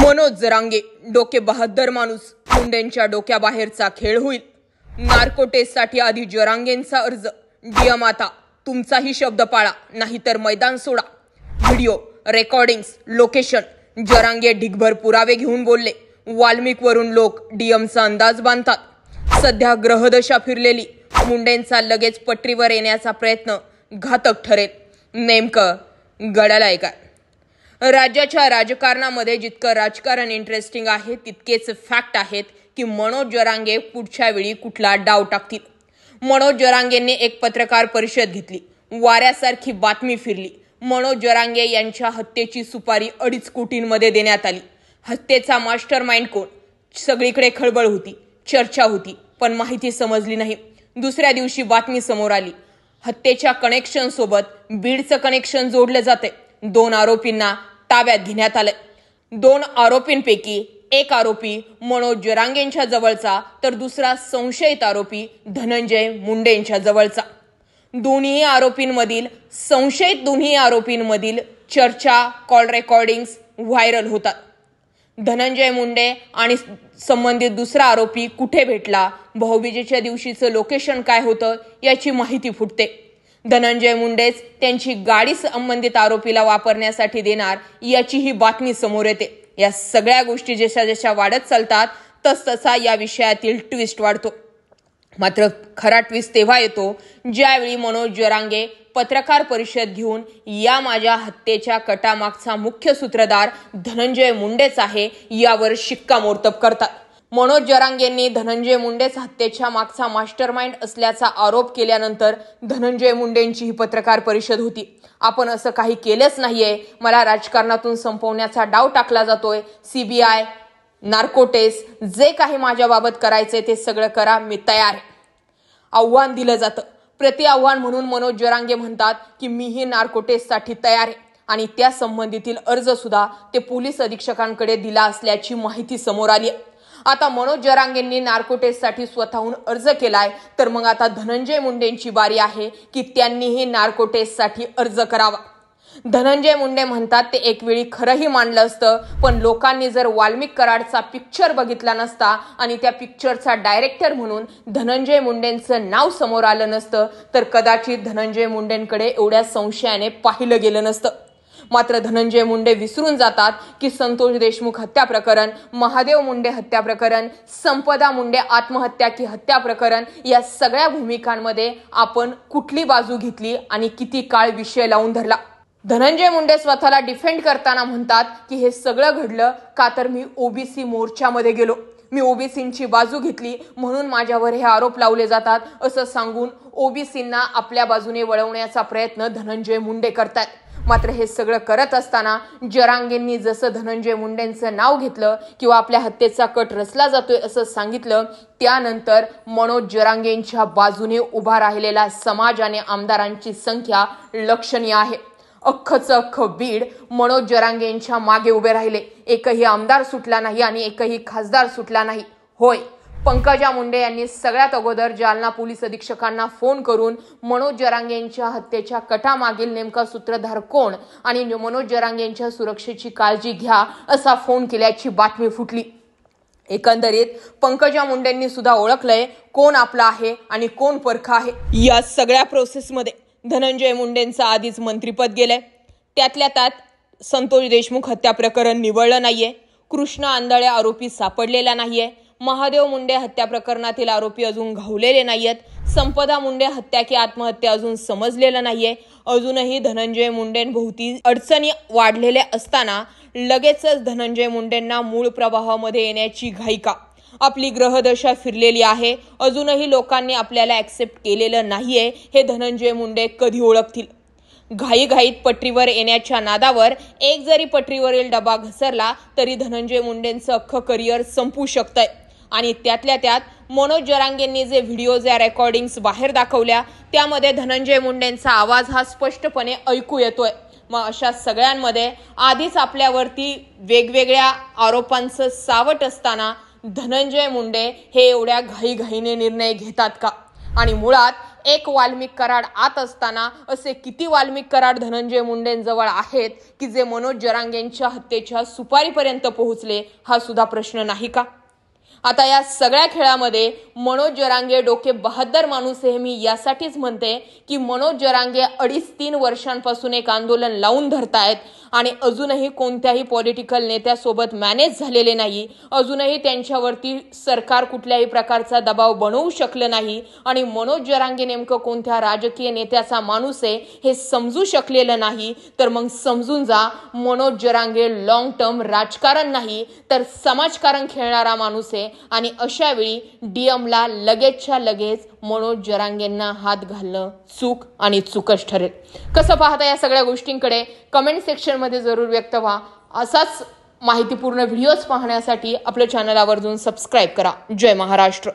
मनोज जरांगे डोके बहादर माणूस, मुंडेंच्या डोक्याबाहेरचा खेळ होईल. नार्को टेस्टसाठी आधी जरांगेंचा अर्ज. डीएम आता तुमचाही शब्द पाळा, नाहीतर मैदान सोडा. Video recordings, location. जरांगे ढिगभर पुरावे घेऊन बोलले. वाल्मिकवरून लोक डीएमचा अंदाज बांधतात. सध्या ग्रहदशा फिरलेली. मुंडेंचा लगेच पटरीवर येण्याचा प्रयत्न घातक ठरेल. नेमकं घडायला काय? राज्याच्या राजकारणामध्ये जितकं राजकारण इंटरेस्टिंग आहे, तितकेच फॅक्ट आहेत की मनोज जरांगे पुढच्या वेळी कुठला डाव टाकतील. मनोज जरांगेंनी एक पत्रकार परिषद घेतली. वाऱ्यासारखी बातमी फिरली. मनोज जरांगे यांच्या हत्येची सुपारी 2.5 कोटींमध्ये देण्यात आली. हत्येचा मास्टर माइंड कोण? सगळीकडे खळबळ होती, चर्चा होती, पण माहिती समजली नाही. दुसऱ्या दिवशी बातमी समोर आली. हत्येच्या कनेक्शन सोबत बीडचं कनेक्शन जोडलं जाते. 2 आरोपींना ताब्यात घेण्यात आले. 2 आरोपींपैकी एक आरोपी मनोज जरांगेंच्या जवळचा, तर दुसरा संशयित आरोपी धनंजय मुंडेंच्या जवळचा. संशयित दोन्ही आरोपींमधील चर्चा, कॉल रेकॉर्डिंग्स व्हायरल होतात. धनंजय मुंडे आणि संबंधित दुसरा आरोपी कुठे भेटला, भाऊबीजेच्या दिवशीचं लोकेशन काय होतं, याची माहिती फुटते. धनंजय मुंडेच त्यांची गाडी संबंधित आरोपीला वापरण्यासाठी देणार, याचीही बातमी समोर येते. या सगळ्या गोष्टी जशा जशा वाढत चालतात, तसतसा या विषयातील ट्विस्ट वाढतो. मात्र खरा ट्विस्ट तेव्हा येतो ज्यावेळी मनोज जरांगे पत्रकार परिषद घेऊन या माझ्या हत्येच्या कटामागचा मुख्य सूत्रधार धनंजय मुंडेच आहे यावर शिक्कामोर्तब करतात. मनोज जरांगेंनी धनंजय मुंडेच हत्येच्या मागचा मास्टरमाइंड असल्याचा आरोप केल्यानंतर धनंजय मुंडेंची ही पत्रकार परिषद होती. आपण असं काही केलंच नाहीये, मला राजकारणातून संपवण्याचा डाव टाकला जातोय, CBI, नार्को टेस्ट, जे काही माझ्याबाबत करायचंय ते सगळं करा, मी तयार आहे. आव्हान दिलं जातं. प्रति आव्हान म्हणून मनोज जरांगे म्हणतात की मीही नार्को टेस्टसाठी तयार आहे आणि त्या संबंधीतील अर्ज सुद्धा ते पोलीस अधीक्षकांकडे दिला असल्याची माहिती समोर आली आहे. आता मनोज जरांगेंनी नार्को टेस्टसाठी स्वतःहून अर्ज केलाय, तर मग आता धनंजय मुंडेंची बारी आहे की त्यांनीही नार्को टेस्टसाठी अर्ज करावा. धनंजय मुंडे म्हणतात ते एकवेळी खरंही मानलं असतं, पण लोकांनी जर वाल्मिक कराडचा पिक्चर बघितला नसता आणि त्या पिक्चरचा डायरेक्टर म्हणून धनंजय मुंडेंचं नाव समोर आलं नसतं, तर कदाचित धनंजय मुंडेंकडे एवढ्या संशयाने पाहिलं गेलं नसतं. मात्र धनंजय मुंडे विसरून जातात की संतोष देशमुख हत्या प्रकरण, महादेव मुंडे हत्या प्रकरण, संपदा मुंडे आत्महत्या की हत्या प्रकरण, या सगळ्या भूमिकांमध्ये आपण कुठली बाजू घेतली आणि किती काळ विषय लावून धरला. धनंजय मुंडे स्वतःला डिफेंड करताना म्हणतात की हे सगळं घडलं का तर मी ओबीसी मोर्चामध्ये गेलो, मी ओबीसींची बाजू घेतली म्हणून माझ्यावर हे आरोप लावले जातात, असं सांगून ओबीसींना आपल्या बाजूने वळवण्याचा प्रयत्न धनंजय मुंडे करतात. मात्र हे सगळं करत असताना जरांगेंनी जसं धनंजय मुंडेंचं नाव घेतलं किंवा आपल्या हत्येचा कट रचला जातोय असं सांगितलं, त्यानंतर मनोज जरांगेंच्या बाजूने उभा राहिलेला समाज आणि आमदारांची संख्या लक्षणीय आहे. अख्खं बीड मनोज जरांगेंच्या मागे उभे राहिले. एकही आमदार सुटला नाही आणि एकही खासदार सुटला नाही. होय, पंकजा मुंडे यांनी सगळ्यात अगोदर जालना पोलीस अधीक्षकांना फोन करून मनोज जरांगेंच्या हत्येच्या कटामागील नेमका सूत्रधार कोण आणि मनोज जरांगेंच्या सुरक्षेची काळजी घ्या असा फोन केल्याची बातमी फुटली. एकंदरीत पंकजा मुंडेंनी सुद्धा ओळखलंय कोण आपला आहे आणि कोण परखा आहे. या सगळ्या प्रोसेसमध्ये धनंजय मुंडेंचं आधीच मंत्रिपद गेलंय. त्यातल्या त्यात संतोष देशमुख हत्या प्रकरण निवळलं नाहीये. कृष्णा आंधळे आरोपी सापडलेला नाहीये. महादेव मुंडे हत्या प्रकरणातील आरोपी अजून घावलेले नाहीयेत. संपदा मुंडे हत्या की आत्महत्या अजून समजलेलं नाहीये. अजूनही धनंजय मुंडेंभोवती अडचणी वाढलेल्या असताना लगेचच धनंजय मुंडेंना मूळ प्रवाहामध्ये येण्याची घाई का? आपली ग्रहदशा फिरलेली आहे, अजूनही लोकांनी आपल्याला ऍक्सेप्ट केलेलं नाहीये, हे धनंजय मुंडे कधी ओळखतील? घाईघाईत पटरीवर येण्याच्या नादावर एक जरी पटरीवरील डबा घसरला तरी धनंजय मुंडेंचं अख्खं करिअर संपू शकतंय. आणि त्यातल्या त्यात मनोज जरांगेंनी जे व्हिडिओज या रेकॉर्डिंग्स बाहेर दाखवल्या, त्यामध्ये धनंजय मुंडेंचा आवाज हा स्पष्टपणे ऐकू येतोय. मग अशा सगळ्यांमध्ये आधीच आपल्यावरती वेगवेगळ्या आरोपांचं सावट असताना धनंजय मुंडे हे एवढ्या घाईघाईने निर्णय घेतात का? आणि मुळात एक वाल्मिक कराड आत असताना असे किती वाल्मिक कराड धनंजय मुंडेंजवळ आहेत की जे मनोज जरांगेंच्या हत्येच्या सुपारीपर्यंत पोहोचले, हा सुद्धा प्रश्न नाही का? आता या सगळ्या खेळामध्ये मनोज जरांगे डोके बहादर माणूस हे मी यासाठीच म्हणते की मनोज जरांगे 2.5-3 वर्षांपासून एक आंदोलन लावून धरतायत आणि अजूनही कोणत्याही पॉलिटिकल नेत्यासोबत मॅनेज झालेले नाही. अजूनही त्यांच्यावरती सरकार कुठल्याही प्रकारचा दबाव बनवू शकलं नाही आणि मनोज जरांगे नेमकं कोणत्या राजकीय नेत्याचा माणूस आहे हे समजू शकलेलं नाही. तर मग समजून जा, मनोज जरांगे लॉंग टर्म राजकारण नाही तर समाजकारण खेळणारा माणूस आहे आणि अशा वेळी डीएमला लगेचच्या लगेच मनोज जरांगेंना हात घालणं चूक आणि चूकच ठरेल. कसं पाहता या सगळ्या गोष्टींकडे कमेंट सेक्शनमध्ये जरूर व्यक्त व्हा. असाच माहितीपूर्ण व्हिडिओज पाहण्यासाठी आपल्या चॅनल आवर्जून सबस्क्राईब करा. जय महाराष्ट्र.